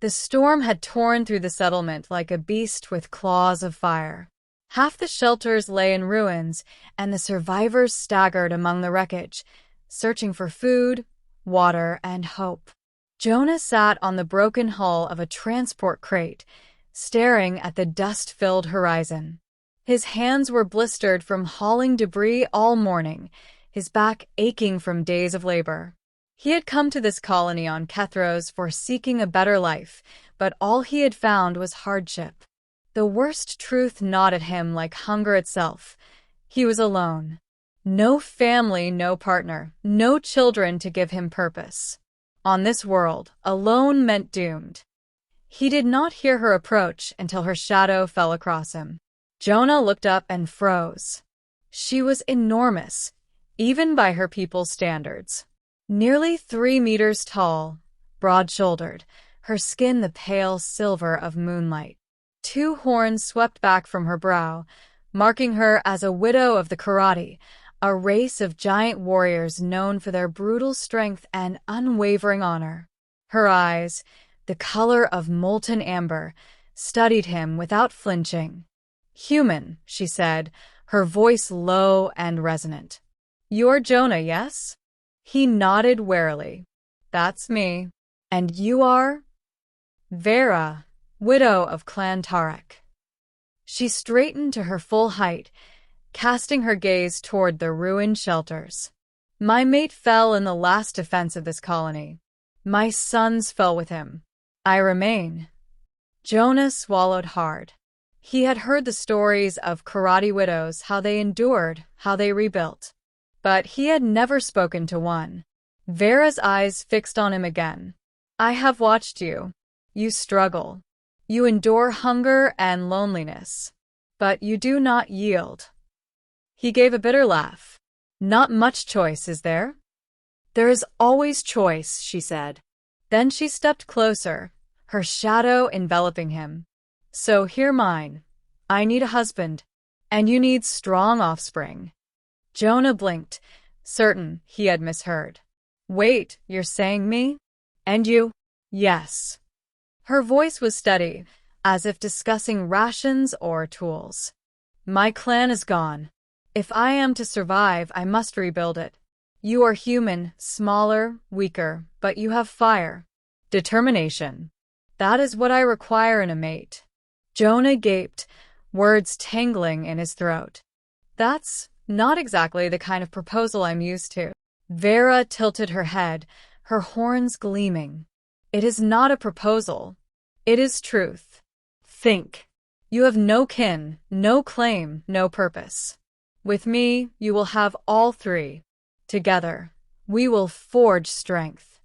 The storm had torn through the settlement like a beast with claws of fire. Half the shelters lay in ruins, and the survivors staggered among the wreckage, searching for food, water, and hope. Jonah sat on the broken hull of a transport crate, staring at the dust-filled horizon. His hands were blistered from hauling debris all morning, his back aching from days of labor. He had come to this colony on Kethros for seeking a better life, but all he had found was hardship. The worst truth gnawed at him like hunger itself. He was alone. No family, no partner, no children to give him purpose. On this world, alone meant doomed. He did not hear her approach until her shadow fell across him. Jonah looked up and froze. She was enormous, even by her people's standards. Nearly 3 meters tall, broad-shouldered, her skin the pale silver of moonlight. 2 horns swept back from her brow, marking her as a widow of the Korrathi, a race of giant warriors known for their brutal strength and unwavering honor. Her eyes, the color of molten amber, studied him without flinching. "Human," she said, her voice low and resonant. "You're Jonah, yes?" He nodded warily. "That's me." "And you are?" "Veyra, widow of Clan Tarek." She straightened to her full height, casting her gaze toward the ruined shelters. "My mate fell in the last defense of this colony. My sons fell with him. I remain." Jonah swallowed hard. He had heard the stories of Korrathi widows, how they endured, how they rebuilt. But he had never spoken to one. Veyra's eyes fixed on him again. "I have watched you. You struggle. You endure hunger and loneliness. But you do not yield." He gave a bitter laugh. "Not much choice, is there?" "There is always choice," she said. Then she stepped closer, her shadow enveloping him. "So hear mine. I need a husband, and you need strong offspring." Jonah blinked, certain he had misheard. "Wait, you're saying me? And you?" "Yes." Her voice was steady, as if discussing rations or tools. "My clan is gone. If I am to survive, I must rebuild it. You are human, smaller, weaker, but you have fire. Determination. That is what I require in a mate." Jonah gaped, words tangling in his throat. "That's not exactly the kind of proposal I'm used to." Veyra tilted her head, her horns gleaming. "It is not a proposal. It is truth. Think. You have no kin, no claim, no purpose. With me, you will have all 3. Together, we will forge strength."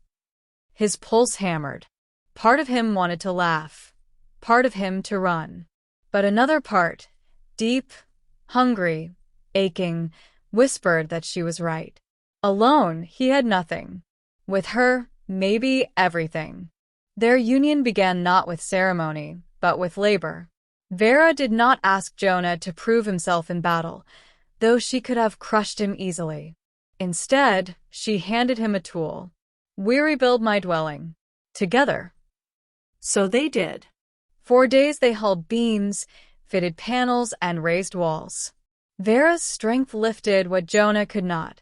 His pulse hammered. Part of him wanted to laugh, part of him to run. But another part, deep, hungry, aching, whispered that she was right. Alone, he had nothing. With her, maybe everything. Their union began not with ceremony, but with labor. Veyra did not ask Jonah to prove himself in battle, though she could have crushed him easily. Instead, she handed him a tool. "We rebuild my dwelling. Together." So they did. 4 days they hauled beams, fitted panels, and raised walls. Veyra's strength lifted what Jonah could not.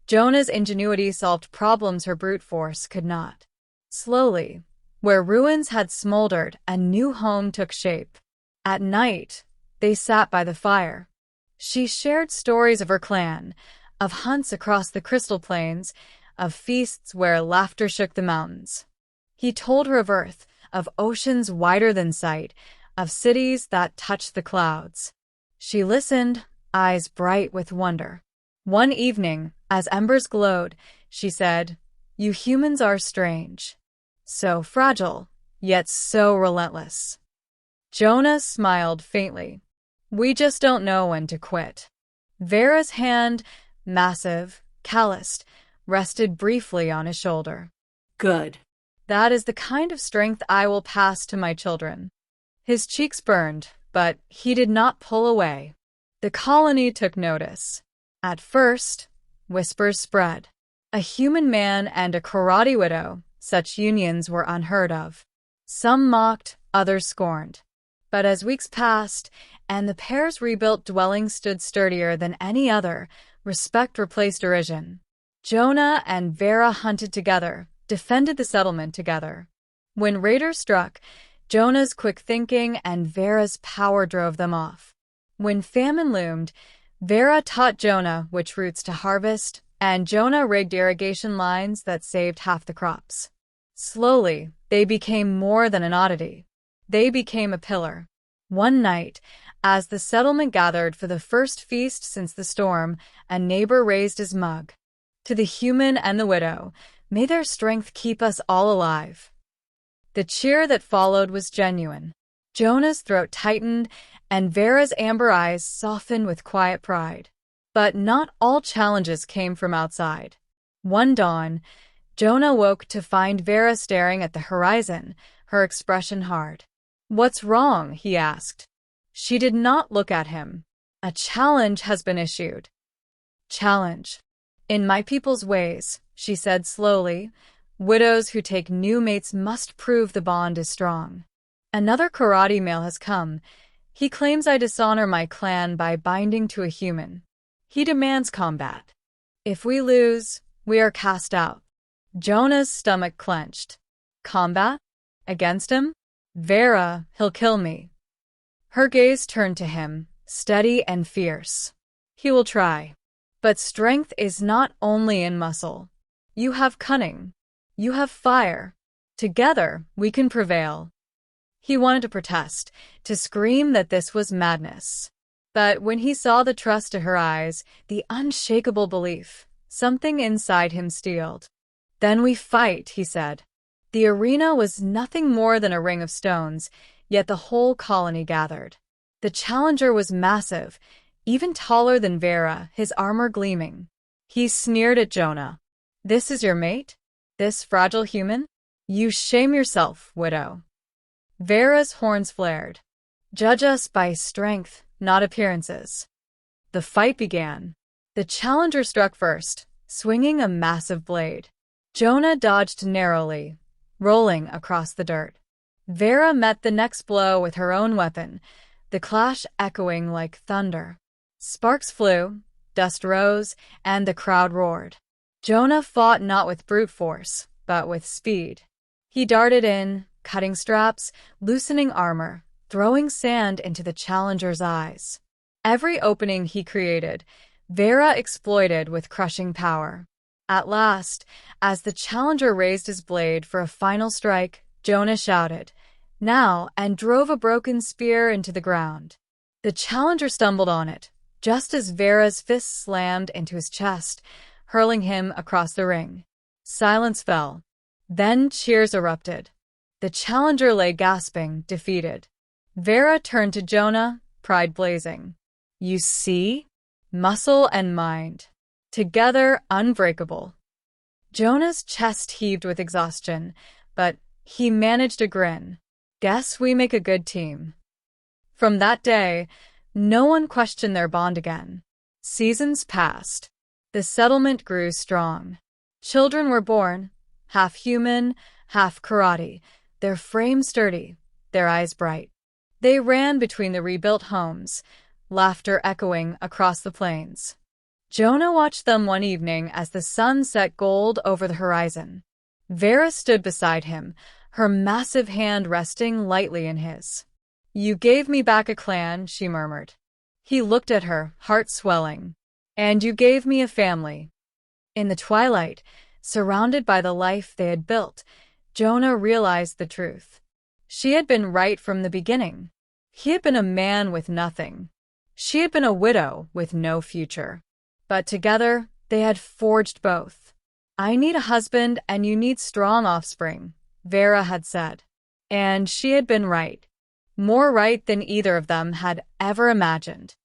Jonah's ingenuity solved problems her brute force could not. Slowly, where ruins had smoldered, a new home took shape. At night, they sat by the fire. She shared stories of her clan, of hunts across the crystal plains, of feasts where laughter shook the mountains. He told her of Earth, of oceans wider than sight, of cities that touched the clouds. She listened, eyes bright with wonder. One evening, as embers glowed, she said, "You humans are strange. So fragile, yet so relentless." Jonah smiled faintly. "We just don't know when to quit." Veyra's hand, massive, calloused, rested briefly on his shoulder. "Good. That is the kind of strength I will pass to my children." His cheeks burned, but he did not pull away. The colony took notice. At first, whispers spread. A human man and a Korrathi widow, such unions were unheard of. Some mocked, others scorned. But as weeks passed, and the pair's rebuilt dwelling stood sturdier than any other, respect replaced derision. Jonah and Veyra hunted together, defended the settlement together. When raiders struck, Jonah's quick thinking and Veyra's power drove them off. When famine loomed, Veyra taught Jonah which roots to harvest, and Jonah rigged irrigation lines that saved half the crops. Slowly, they became more than an oddity. They became a pillar. One night, as the settlement gathered for the first feast since the storm, a neighbor raised his mug. To the human and the widow, may their strength keep us all alive. The cheer that followed was genuine. Jonah's throat tightened, and Veyra's amber eyes softened with quiet pride. But not all challenges came from outside. One dawn, Jonah woke to find Veyra staring at the horizon, her expression hard. "What's wrong?" he asked. She did not look at him. "A challenge has been issued." "Challenge. In my people's ways," she said slowly, "widows who take new mates must prove the bond is strong. Another Korrathi male has come. He claims I dishonor my clan by binding to a human. He demands combat. If we lose, we are cast out." Jonah's stomach clenched. "Combat? Against him? Veyra, he'll kill me." Her gaze turned to him, steady and fierce. "He will try. But strength is not only in muscle. You have cunning. You have fire. Together, we can prevail." He wanted to protest, to scream that this was madness. But when he saw the trust in her eyes, the unshakable belief, something inside him steeled. "Then we fight," he said. The arena was nothing more than a ring of stones, yet the whole colony gathered. The challenger was massive, even taller than Veyra, his armor gleaming. He sneered at Jonah. "This is your mate? This fragile human? You shame yourself, widow." Veyra's horns flared. "Judge us by strength, not appearances." The fight began. The challenger struck first, swinging a massive blade. Jonah dodged narrowly, rolling across the dirt. Veyra met the next blow with her own weapon, the clash echoing like thunder. Sparks flew, dust rose, and the crowd roared. Jonah fought not with brute force, but with speed. He darted in, cutting straps, loosening armor, throwing sand into the challenger's eyes. Every opening he created, Veyra exploited with crushing power. At last, as the challenger raised his blade for a final strike, Jonah shouted, "Now," and drove a broken spear into the ground. The challenger stumbled on it, just as Veyra's fist slammed into his chest, hurling him across the ring. Silence fell. Then cheers erupted. The challenger lay gasping, defeated. Veyra turned to Jonah, pride blazing. "You see? Muscle and mind. Together, unbreakable." Jonah's chest heaved with exhaustion, but he managed a grin. "Guess we make a good team." From that day, no one questioned their bond again. Seasons passed. The settlement grew strong. Children were born, half human, half Korrathi, their frames sturdy, their eyes bright. They ran between the rebuilt homes, laughter echoing across the plains. Jonah watched them one evening as the sun set gold over the horizon. Veyra stood beside him, her massive hand resting lightly in his. "You gave me back a clan," she murmured. He looked at her, heart swelling. "And you gave me a family." In the twilight, surrounded by the life they had built, Jonah realized the truth. She had been right from the beginning. He had been a man with nothing. She had been a widow with no future. But together, they had forged both. "I need a husband and you need strong offspring," Veyra had said. And she had been right. More right than either of them had ever imagined.